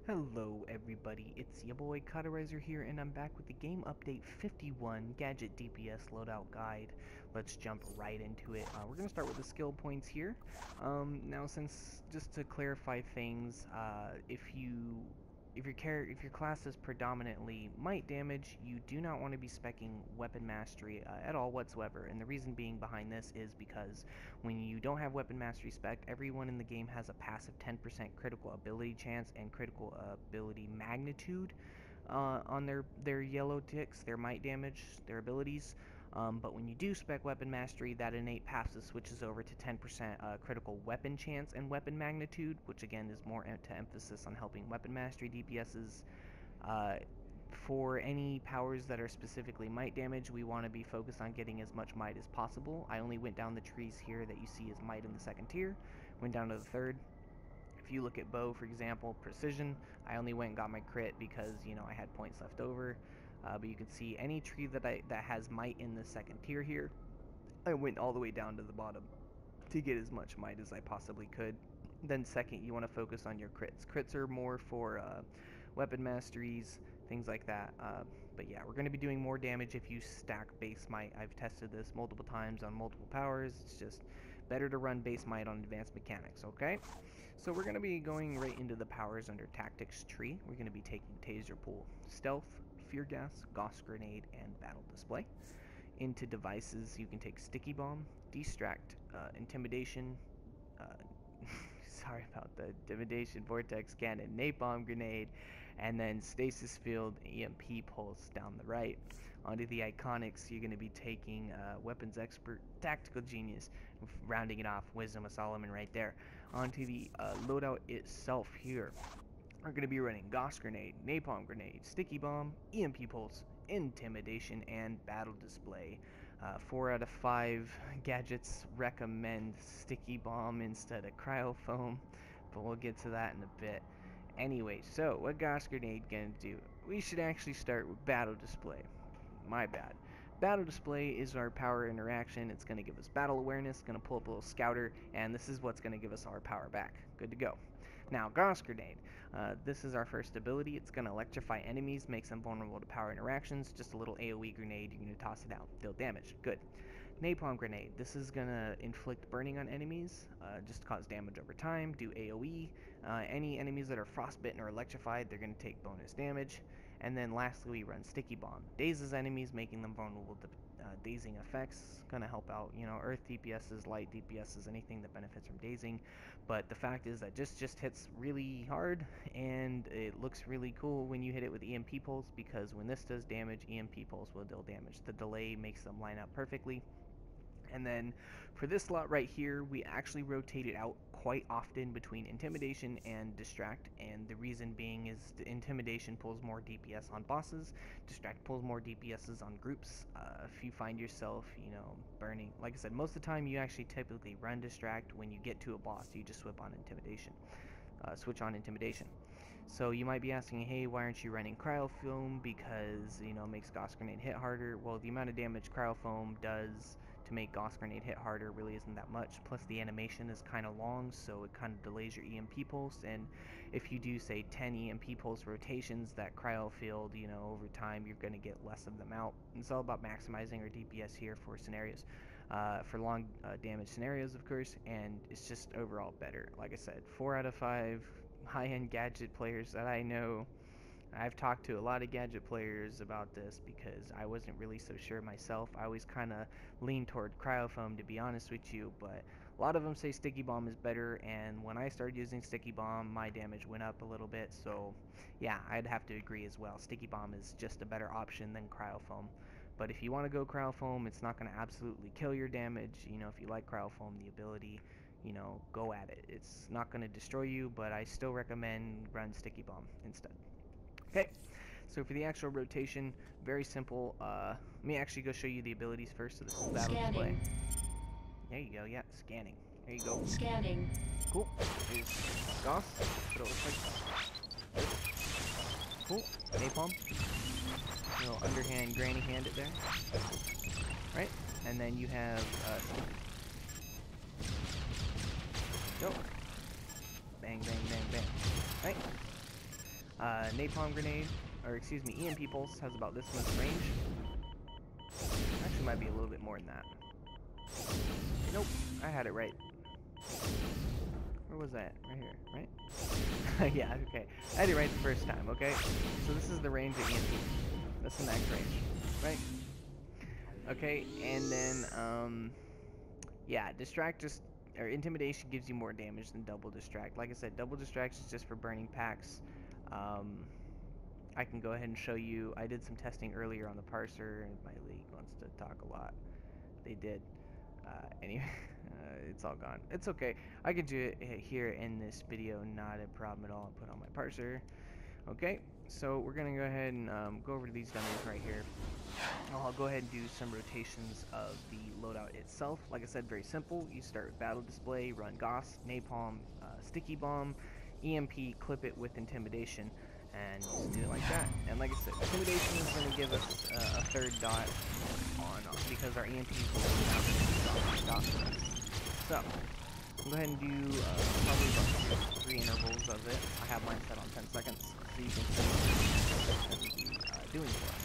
Hello everybody, it's your boy Cauterizer here, and I'm back with the game update 51 Gadget DPS Loadout Guide. Let's jump right into it. We're going to start with the skill points here. Now, just to clarify things, if your class is predominantly might damage, you do not want to be speccing weapon mastery at all whatsoever. And the reason being behind this is because when you don't have weapon mastery spec, everyone in the game has a passive 10% critical ability chance and critical ability magnitude on their yellow ticks, their might damage, their abilities. But when you do spec weapon mastery, that innate passive switches over to 10% critical weapon chance and weapon magnitude, which again is more to emphasis on helping weapon mastery DPSs. Uh, for any powers that are specifically might damage, we want to be focused on getting as much might as possible. I only went down the trees here that you see as might in the second tier, went down to the third. If you look at bow, for example, precision, I only went and got my crit because, I had points left over. But you can see any tree that has might in the second tier here, I went all the way down to the bottom to get as much might as I possibly could. Then second, you want to focus on your crits. Crits are more for weapon masteries, things like that. But yeah, we're going to be doing more damage if you stack base might. I've tested this multiple times on multiple powers. It's just better to run base might on advanced mechanics, okay? So we're going to be going right into the powers under tactics tree. We're going to be taking taser pull, stealth, fear gas, gauss grenade, and battle display. Into devices, you can take sticky bomb, distract, intimidation, sorry about the intimidation, vortex cannon, napalm grenade, and then stasis field, EMP pulse down the right. Onto the iconics, you're going to be taking weapons expert, tactical genius, rounding it off, wisdom of Solomon right there. Onto the loadout itself here, we're going to be running gauss grenade, napalm grenade, sticky bomb, EMP pulse, intimidation, and battle display. 4 out of 5 gadgets recommend sticky bomb instead of cryo foam, but we'll get to that in a bit. Anyway, so what gauss grenade gonna do? We should actually start with battle display. My bad. Battle display is our power interaction. It's going to give us battle awareness, going to pull up a little scouter, and this is what's going to give us our power back. Good to go. Now, gauss grenade. This is our first ability. It's going to electrify enemies, makes them vulnerable to power interactions. Just a little AoE grenade. You're going to toss it out, deal damage. Good. Napalm grenade. This is going to inflict burning on enemies, just cause damage over time, do AoE. Any enemies that are frostbitten or electrified, they're going to take bonus damage. And then lastly, we run sticky bomb. Dazes enemies, making them vulnerable to dazing effects. Gonna help out, earth DPSs, light DPSs, anything that benefits from dazing. But the fact is that just hits really hard, and it looks really cool when you hit it with EMP pulse, because when this does damage, EMP pulse will deal damage. The delay makes them line up perfectly. And then for this slot right here, we actually rotate it out quite often between intimidation and distract, and the reason being is the intimidation pulls more DPS on bosses, distract pulls more DPSs on groups. If you find yourself, burning, like I said, most of the time you actually typically run distract. When you get to a boss, you just switch on intimidation. So you might be asking, hey, why aren't you running cryo foam? Because it makes gauss grenade hit harder. Well, the amount of damage cryo foam does to make gauss grenade hit harder really isn't that much. Plus the animation is kind of long, so it kind of delays your EMP pulse. And if you do say 10 EMP pulse rotations, that cryo field, over time you're going to get less of them out. And it's all about maximizing our DPS here for scenarios. For long damage scenarios, of course, and it's just overall better. Like I said, 4 out of 5 high-end gadget players that I know. I've talked to a lot of gadget players about this because I wasn't really so sure myself. I always kind of leaned toward cryofoam, to be honest with you, but a lot of them say sticky bomb is better, and when I started using sticky bomb, my damage went up a little bit. So yeah, I'd have to agree as well. Sticky bomb is just a better option than cryofoam. But if you want to go cryofoam, it's not going to absolutely kill your damage. If you like cryofoam, the ability, go at it. It's not going to destroy you, but I still recommend run sticky bomb instead. Okay, so for the actual rotation, very simple. Let me actually go show you the abilities first. So this is battle display. There you go. Yeah, scanning. There you go. Scanning. Cool. Here's Goss. What it looks like. Cool. Napalm. Little underhand granny hand it there. Right? And then you have go. Bang, bang, bang, bang. Right? Napalm grenade, or excuse me, EMP pulse has about this much range. Actually, might be a little bit more than that. Nope, I had it right. Where was that? Right here, right? Yeah, okay. I had it right the first time, okay? So this is the range of EMP. That's the max range, right? Okay, and then, yeah, distract just, or intimidation gives you more damage than double distract. Like I said, double distract is just for burning packs. I can go ahead and show you. I did some testing earlier on the parser, and my league wants to talk a lot. They did. Anyway, it's all gone. It's okay. I could do it here in this video, not a problem at all. I'll put on my parser. Okay, so we're gonna go ahead and go over to these dummies right here. I'll go ahead and do some rotations of the loadout itself. Like I said, very simple. You start with battle display, run Goss, Napalm, Sticky Bomb, EMP, clip it with intimidation, and just do it like that. And like I said, intimidation is going to give us a third dot on because our EMP will be out of dot. So go ahead and do probably about 3 intervals of it. I have mine set on 10 seconds, so you can see what it's going to be doing for us.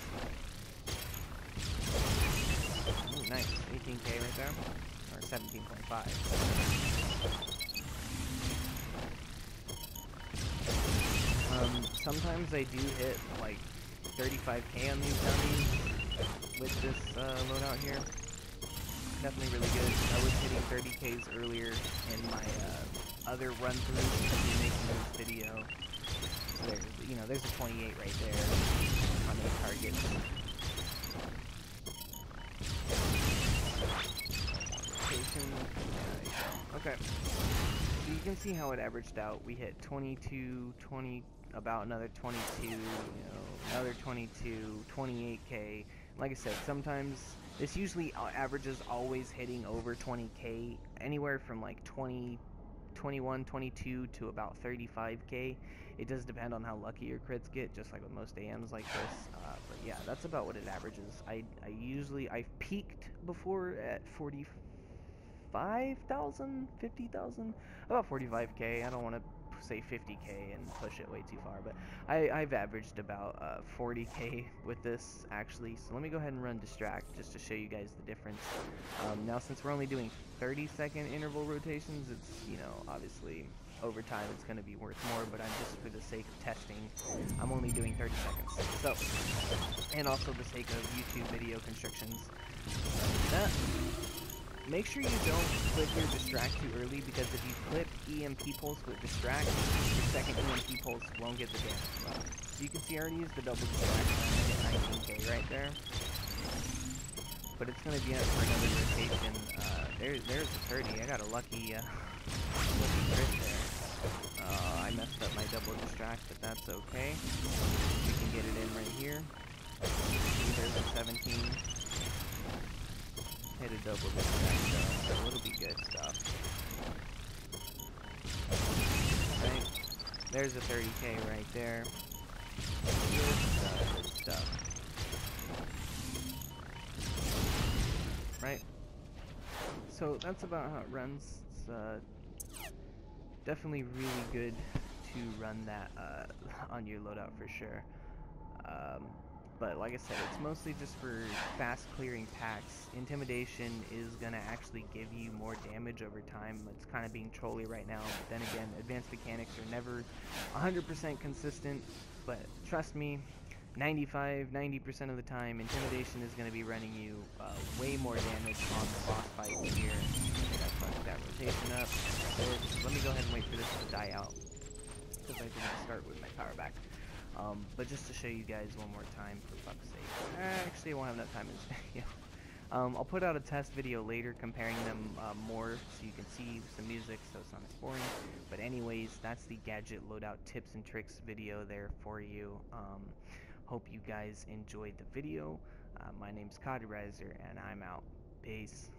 Ooh, nice. 18k right there. Or 17.5. Sometimes I do hit like 35k on these dummies with this loadout here. Definitely really good. I was hitting 30ks earlier in my other run-throughs of making this video. So there's, there's a 28 right there on those targets. Okay, so you can see how it averaged out. We hit 22, 20, about another 22, another 22, 28k. Like I said, sometimes this usually averages always hitting over 20k, anywhere from like 20, 21, 22 to about 35k. It does depend on how lucky your crits get, just like with most AMs like this. But yeah, that's about what it averages. I've peaked before at 45,000, 50,000, about 45k. I don't want to say 50k and push it way too far, but I've averaged about 40k with this actually. So let me go ahead and run distract just to show you guys the difference. Now since we're only doing 30-second interval rotations, it's obviously over time it's going to be worth more, but I'm just for the sake of testing, I'm only doing 30 seconds. So, and also the sake of YouTube video constrictions. Make sure you don't clip your distract too early, because if you clip EMP pulse with distract, your second EMP pulse won't get the damage. So you can see I already used the double distract and I get 19k right there. But it's going to be up for another rotation. There's the 30. I got a lucky crit there. I messed up my double distract, but that's okay. We can get it in right here. There's a 17. Hit a double distract though, so it'll be good stuff. Right? There's a 30k right there. Good stuff. Right? So that's about how it runs. It's definitely really good to run that on your loadout for sure. But like I said, it's mostly just for fast clearing packs. Intimidation is going to actually give you more damage over time. It's kind of being trolly right now, but then again, advanced mechanics are never 100% consistent. But trust me, 90% of the time, intimidation is going to be running you way more damage on the boss fights here. I think I fucked that rotation up. Let me go ahead and wait for this to die out, because I didn't start with my power back. But just to show you guys one more time, for fuck's sake. Actually, I won't have enough time in this video. I'll put out a test video later comparing them more, so you can see some music, so it's not as boring. But anyways, that's the Gadget Loadout tips and tricks video there for you. Hope you guys enjoyed the video. My name's Coderizer, and I'm out. Peace.